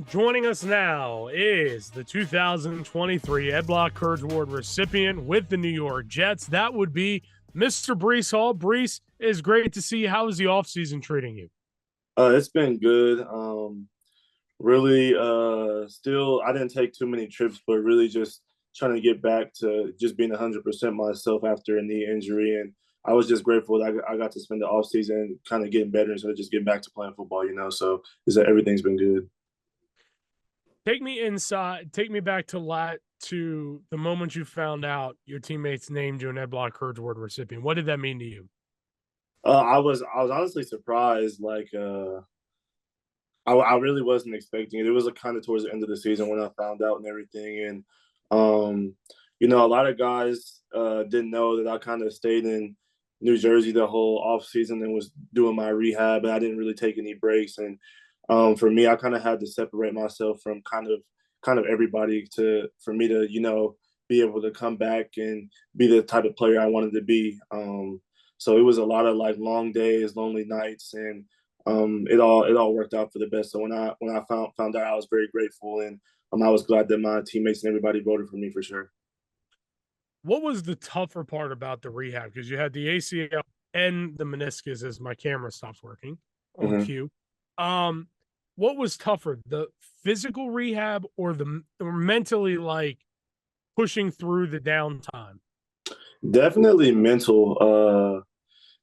Joining us now is the 2023 Ed Block Courage Award recipient with the New York Jets. That would be Mr. Breece Hall. Breece, it is great to see you. How is the offseason treating you? It's been good. Really, still, I didn't take too many trips, but really just trying to get back to just being 100% myself after a knee injury. And I was just grateful that I got to spend the off season kind of getting better instead of just getting back to playing football. So is that everything's been good. Take me inside. Take me back to the moment you found out your teammates named you an Ed Block Courage Award recipient. What did that mean to you? I was honestly surprised. I really wasn't expecting it. It was kind of towards the end of the season when I found out and everything. And, a lot of guys didn't know that I kind of stayed in New Jersey the whole off season and was doing my rehab. And I didn't really take any breaks. And for me, I kind of had to separate myself from kind of everybody for me to, be able to come back and be the type of player I wanted to be. So it was a lot of like long days, lonely nights, and it all worked out for the best. So when I found out, I was very grateful, and I was glad that my teammates and everybody voted for me for sure. What was the tougher part about the rehab? Because you had the ACL and the meniscus as my camera stops working on Mm-hmm. cue. Um, what was tougher, the physical rehab or mentally like pushing through the downtime? Definitely mental.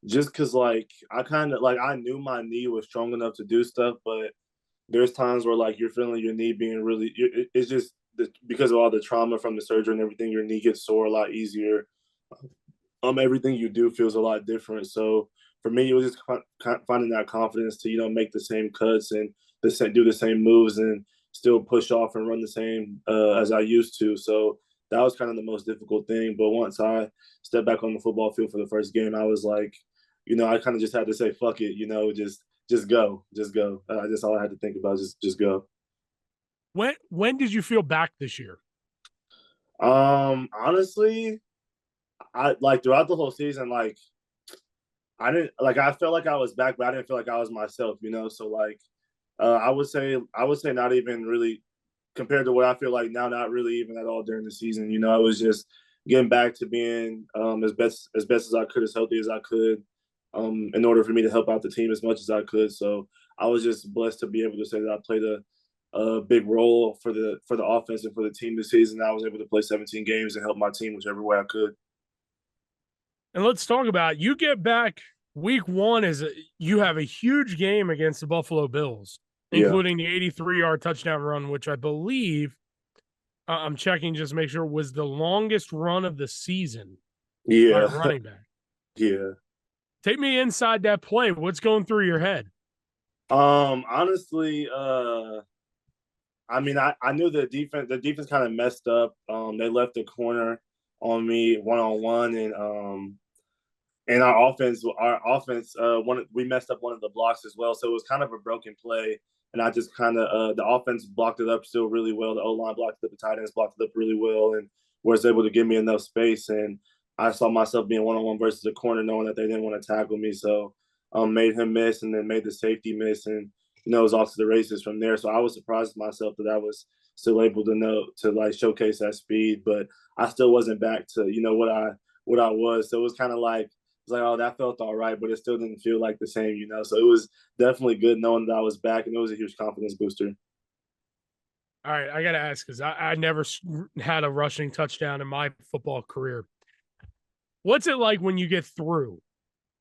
Just because like I kind of like I knew my knee was strong enough to do stuff, but there's times where like you're feeling your knee being it's just because of all the trauma from the surgery and everything, your knee gets sore a lot easier. Everything you do feels a lot different. So for me, it was just finding that confidence to make the same cuts and do the same moves and still push off and run the same as I used to. So that was kind of the most difficult thing. But once I stepped back on the football field for the first game, I was like, I kind of just had to say fuck it, just go, just go. That's all I had to think about, just go. When did you feel back this year? Honestly, I like throughout the whole season, like I felt like I was back, but I didn't feel like I was myself. So like I would say not even really compared to what I feel like now, not really even at all during the season. I was just getting back to being as best as I could, as healthy as I could, in order for me to help out the team as much as I could. So I was just blessed to be able to say that I played a big role for the offense and for the team this season. I was able to play 17 games and help my team whichever way I could. And let's talk about you get back week one you have a huge game against the Buffalo Bills, Yeah, including the 83-yard touchdown run, which I believe I'm checking just to make sure was the longest run of the season by a yeah, running back. yeah. Take me inside that play. What's going through your head? Honestly, I mean, I knew the defense kind of messed up. They left the corner on me one on one, and our offense, we messed up one of the blocks as well. So it was kind of a broken play, and I just kind of the offense blocked it up still really well. The O line blocked it up, the tight ends blocked it up really well, and was able to give me enough space. And I saw myself being one on one versus the corner, knowing that they didn't want to tackle me. So made him miss, and then made the safety miss, and it was off to the races from there. So I was surprised myself that I was still able to know to like showcase that speed, but I still wasn't back to what I was. So it was kind of like it's like, oh, that felt all right, but it still didn't feel like the same. So it was definitely good knowing that I was back, and it was a huge confidence booster. All right, I got to ask because I never had a rushing touchdown in my football career. What's it like when you get through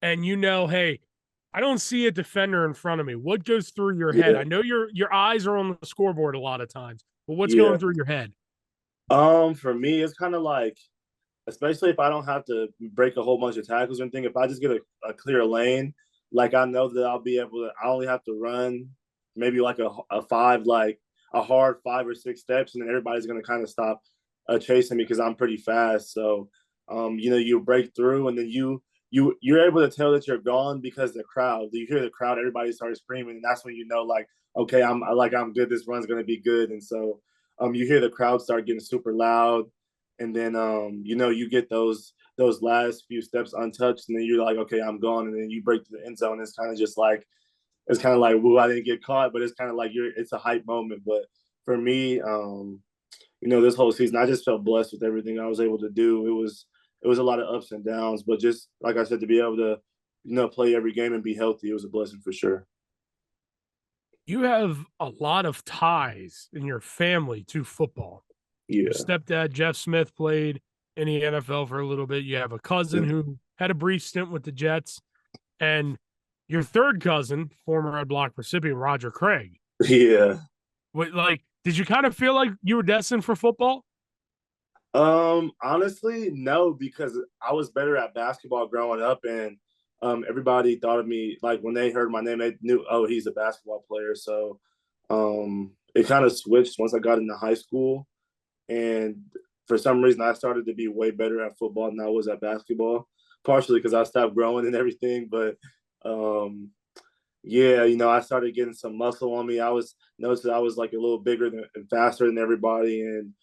and hey, I don't see a defender in front of me? What goes through your head? Yeah, I know your eyes are on the scoreboard a lot of times, but what's yeah. going through your head? For me, it's kind of like, especially if I don't have to break a whole bunch of tackles or anything, if I just get a clear lane, like I know that I'll be able to. I only have to run maybe like a five, like a hard 5 or 6 steps, and then everybody's gonna kind of stop chasing me because I'm pretty fast. So, you break through, and then you're able to tell that you're gone because the crowd. You hear the crowd, everybody starts screaming, and that's when you know, like, okay, I'm good. This run's gonna be good, and so you hear the crowd start getting super loud, and then you get those last few steps untouched, and then you're like, okay, I'm gone, and then you break to the end zone. It's kind of just like it's kind of like, woo, I didn't get caught, but it's kind of like it's a hype moment. But for me, this whole season, I just felt blessed with everything I was able to do. It was a lot of ups and downs, but just like I said, to be able to, play every game and be healthy, it was a blessing for sure. You have a lot of ties in your family to football. Your Yeah. stepdad, Jeff Smith, played in the NFL for a little bit. You have a cousin who had a brief stint with the Jets, and your third cousin, former Red Block recipient Roger Craig. Yeah. Did you kind of feel like you were destined for football? Honestly, no, because I was better at basketball growing up, and everybody thought of me like when they heard my name, they knew, oh, he's a basketball player. So, it kind of switched once I got into high school, and for some reason, I started to be way better at football than I was at basketball. Partially because I stopped growing and everything, but um, yeah, I started getting some muscle on me. I was noticed that I was like a little bigger and faster than everybody, and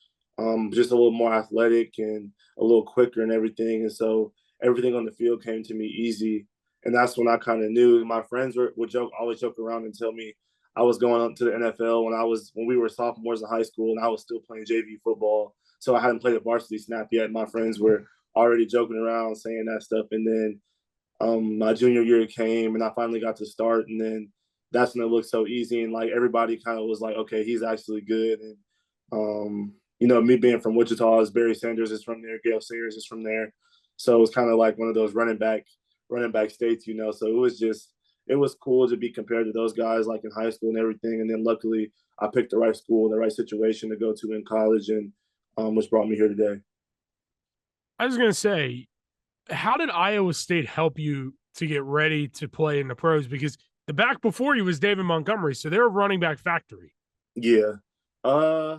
just a little more athletic and a little quicker and everything. And so everything on the field came to me easy, and that's when I kind of knew. My friends would always joke around and tell me I was going up to the NFL when we were sophomores in high school, and I was still playing JV football. So I hadn't played a varsity snap yet. My friends were already joking around saying that stuff, and then my junior year came and I finally got to start, and then that's when it looked so easy, and like everybody kind of was like, okay, he's actually good. And me being from Wichita, is Barry Sanders is from there, Gail Sayers is from there, so it was kind of like one of those running back states. So it was cool to be compared to those guys like in high school and everything. And then luckily I picked the right school, the right situation to go to in college, and which brought me here today. I was going to say, how did Iowa State help you to get ready to play in the pros? Because the back before you was David Montgomery, so they're a running back factory. Yeah. Uh,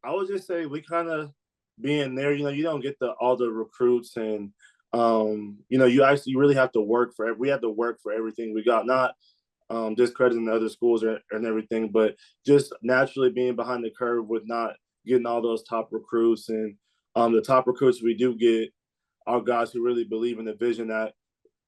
I would just say we kind of being there, you don't get all the recruits, and you really have to work for we had to work for everything we got. Not discrediting the other schools and everything, but just naturally being behind the curve with not getting all those top recruits. And the top recruits we do get are guys who really believe in the vision that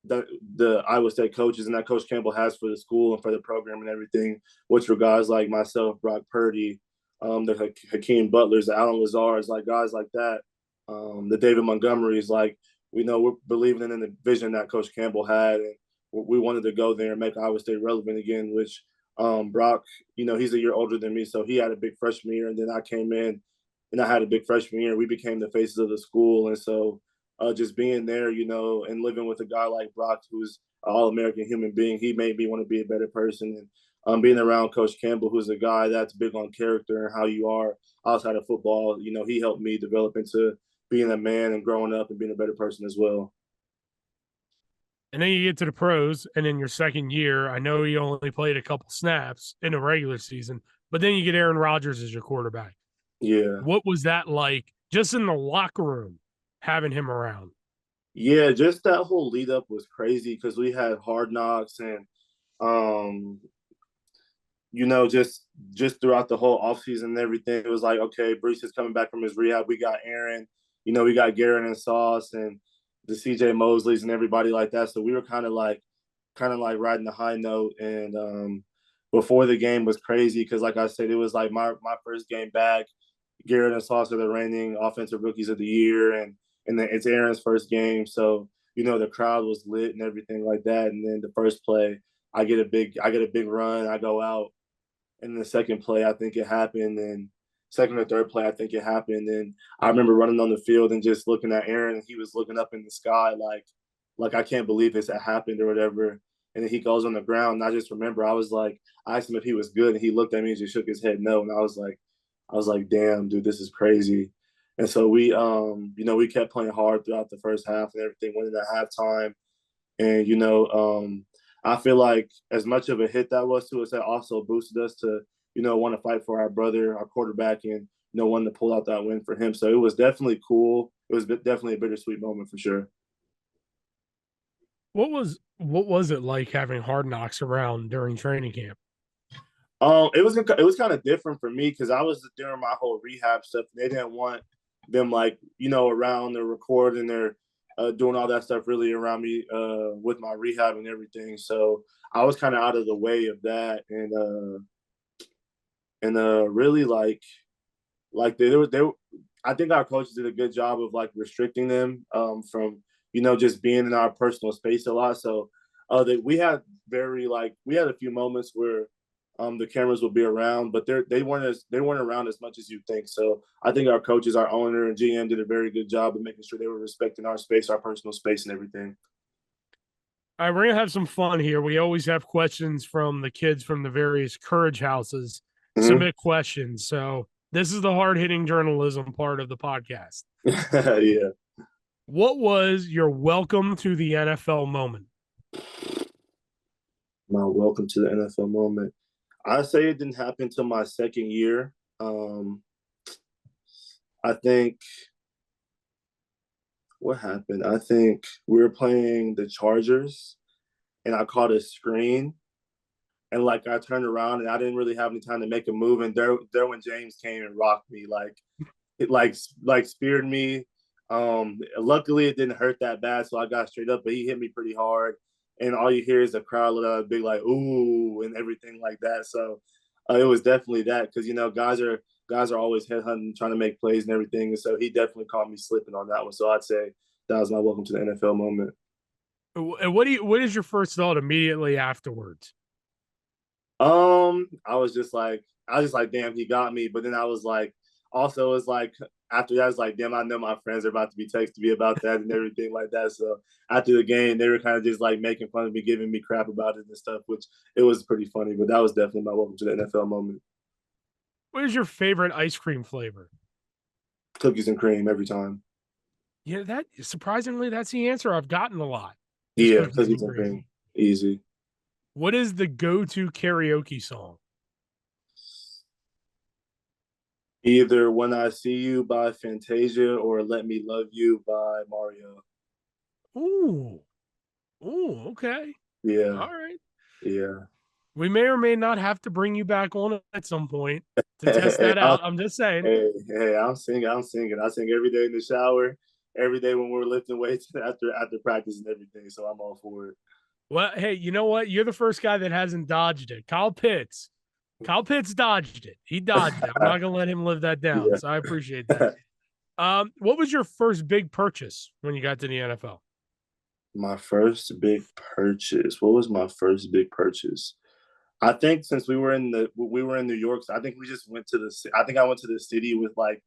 the Iowa State coaches and that Coach Campbell has for the school and for the program and everything, which were guys like myself, Brock Purdy, the Hakeem Butlers, the Alan Lazars, like guys like that, the David Montgomerys. Like, we know we're believing in the vision that Coach Campbell had, and we wanted to go there and make Iowa State relevant again. Which Brock, he's a year older than me, so he had a big freshman year, and then I came in and I had a big freshman year. We became the faces of the school, and so just being there, and living with a guy like Brock, who's an all-American human being, he made me want to be a better person. And being around Coach Campbell, who's a guy that's big on character and how you are outside of football, he helped me develop into being a man and growing up and being a better person as well. And then you get to the pros, and in your second year, I know you only played a couple snaps in the regular season, but then you get Aaron Rodgers as your quarterback. Yeah. What was that like just in the locker room having him around? Yeah, just that whole lead up was crazy because we had Hard Knocks, and um, just throughout the whole offseason and everything, it was like, okay, Breece is coming back from his rehab. We got Aaron, we got Garrett and Sauce and the CJ Mosleys and everybody like that. So we were kind of like riding the high note. And before the game was crazy because, like I said, it was like my first game back. Garrett and Sauce are the reigning offensive rookies of the year, and then it's Aaron's first game. So the crowd was lit and everything like that. And then the first play, I get a big run. I go out, and the second play, I think it happened. And second or third play, I think it happened. And I remember running on the field and just looking at Aaron. And he was looking up in the sky like I can't believe this had happened or whatever. And then he goes on the ground. And I just remember I asked him if he was good, and he looked at me and just shook his head no. And I was like, damn, dude, this is crazy. And so we kept playing hard throughout the first half and everything. Went into halftime, and I feel like as much of a hit that was to us, that also boosted us to want to fight for our brother, our quarterback, and wanting to pull out that win for him. So it was definitely cool. It was definitely a bittersweet moment for sure. What was it like having Hard Knocks around during training camp? It was kind of different for me because I was doing my whole rehab stuff. And they didn't want them like around. They're recording. They're doing all that stuff really around me with my rehab and everything. So I was kind of out of the way of that, and really like they were, I think our coaches did a good job of like restricting them from just being in our personal space a lot. So that we had a few moments where the cameras would be around, but they weren't around as much as you think. So I think our coaches, our owner and GM did a very good job of making sure they were respecting our space, our personal space, and everything. All right, we're gonna have some fun here. We always have questions from the kids from the various Courage houses Mm-hmm. submit questions. So this is the hard hitting journalism part of the podcast. Yeah. What was your welcome to the NFL moment? My welcome to the NFL moment. I say it didn't happen until my second year. Um, I think what happened. I think we were playing the Chargers, and I caught a screen, and like I turned around, and I didn't really have any time to make a move, and when James came and rocked me, like it like speared me. Luckily it didn't hurt that bad, so I got straight up, but he hit me pretty hard, and all you hear is a crowd let out a big like ooh and everything like that. So it was definitely that because guys are always headhunting, trying to make plays and everything, and so he definitely caught me slipping on that one. So I'd say that was my welcome to the NFL moment. And what is your first thought immediately afterwards? I was just like, damn, he got me. But then I was like, also, it's like after that, it's like, damn, I know my friends are about to be texting me about that and everything like that. So after the game, they were kind of just like making fun of me, giving me crap about it and stuff, which it was pretty funny. But that was definitely my welcome to the NFL moment. What is your favorite ice cream flavor? Cookies and cream every time. Yeah, that surprisingly, that's the answer I've gotten a lot. Is Yeah, cookies cookies and and cream. cream, easy. What is the go-to karaoke song? Either When I See You by Fantasia or Let Me Love You by Mario. Ooh, ooh, okay, Yeah, all right. yeah. We may or may not have to bring you back on at some point to test that I'll out. I'm just saying. Hey, I'm singing. I'm singing. I sing every day in the shower, every day when we're lifting weights after practice and everything. So I'm all for it. Well, hey, you know what? You're the first guy that hasn't dodged it. Kyle Pitts dodged it. He dodged it. I'm not gonna let him live that down. So I appreciate that. Yeah. What was your first big purchase when you got to the NFL? My first big purchase. What was my first big purchase? I think since we were in New York, so I think we just went to I think I went to the city with like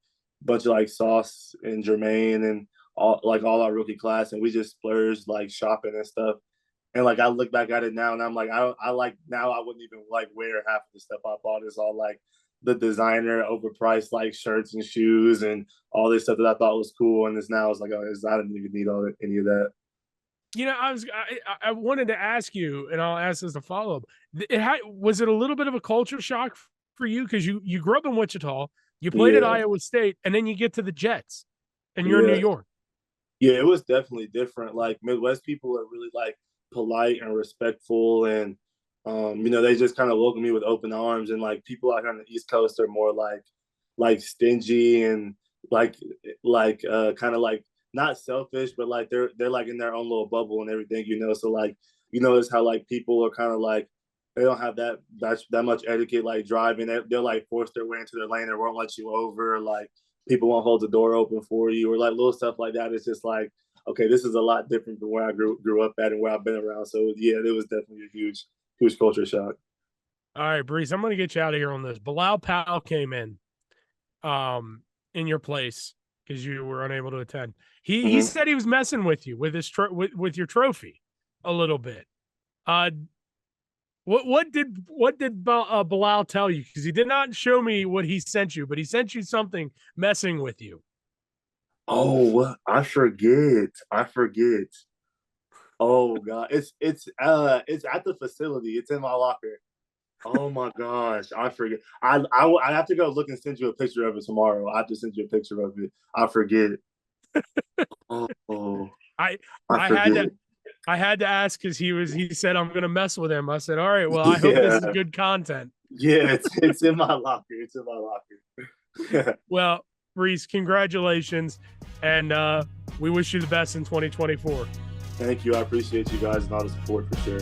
a bunch of like Sauce and Jermaine and all our rookie class, and we just splurged like shopping and stuff. And like I look back at it now, and I'm like, I like now I wouldn't even like wear half of the stuff I bought. Is all like the designer overpriced like shirts and shoes and all this stuff that I thought was cool, and it's now it's like, oh, I didn't even need any of that. You know, I wanted to ask you, and I'll ask as a follow up. Was it a little bit of a culture shock for you because you grew up in Wichita, you played at Yeah, Iowa State, and then you get to the Jets, and you're in New yeah. York. Yeah, it was definitely different. Like Midwest people are really like polite and respectful, and they just kind of welcome me with open arms. And like people out here on the East Coast are more like stingy and like kind of like not selfish, but like they're like in their own little bubble and everything. So like notice how like people are kind of like they don't have that much etiquette like driving. They'll like force their way into their lane and won't let you over. Like people won't hold the door open for you or like little stuff like that. It's just like, okay, this is a lot different from where I grew up at and where I've been around. So yeah, it was definitely a huge culture shock. All right, Breece, I'm going to get you out of here on this. Bilal Powell came in your place because you were unable to attend. He Mm-hmm. said he was messing with you with his with your trophy a little bit. Uh, what did Bilal tell you? Because he did not show me what he sent you, but he sent you something messing with you. Oh, I forget. I forget. Oh god, it's at the facility. It's in my locker. Oh my gosh, I forget. I have to go look and send you a picture of it tomorrow. I have to send you a picture of it. I forget. Oh, I I I had forget. to I had to ask because he said I'm gonna mess with him. I said, all right, well, I hope this Yeah, is good content. yeah. It's in my locker. It's in my locker. Well, Breece, congratulations, and We wish you the best in 2024. Thank you. I appreciate you guys and all the support for sure.